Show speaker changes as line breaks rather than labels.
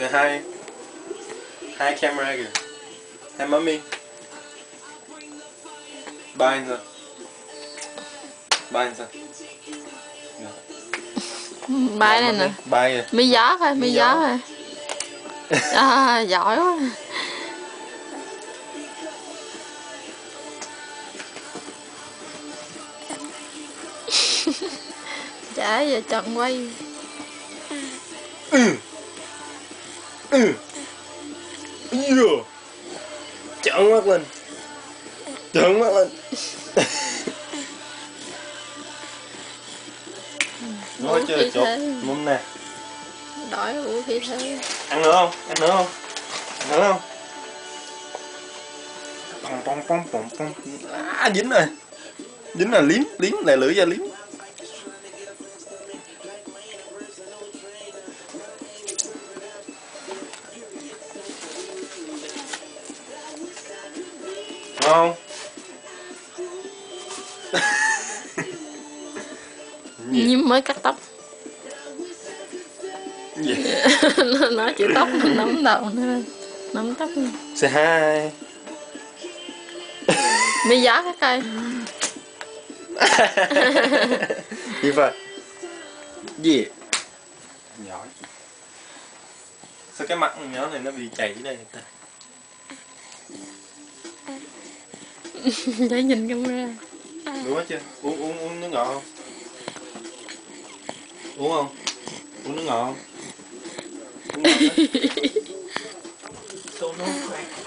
Say hi. Hi camera kìa. Hi mommy. Bye rồi. Bye rồi.
Bay này nè.
Bye rồi.
Mi gió thôi, mi gió thôi. À, giỏi quá. Chả giờ chọn quay.
Trợn mắt lên. Trợn mắt lên. Nói chơi chụp mâm nè.
Đói uống khí thế.
Ăn nữa không? Ăn nữa không? Ăn nữa không? À, dính rồi. Dính là liếm lại lưỡi ra liếm. Không?
Nhưng mới cắt tóc.
Gì?
Nó chữ tóc nắm đầu nữa. Nắm tóc nữa.
Say hi.
Mi gió cái cây.
Gì vậy? Gì? Giỏi. Sao cái mặt nhỏ này nó bị chảy đây ta?
Để nhìn camera.
Đúng hết chưa? Uống nước ngọt không? Uống không? Uống nước ngọt không? Uống ngọt đó. Don't know.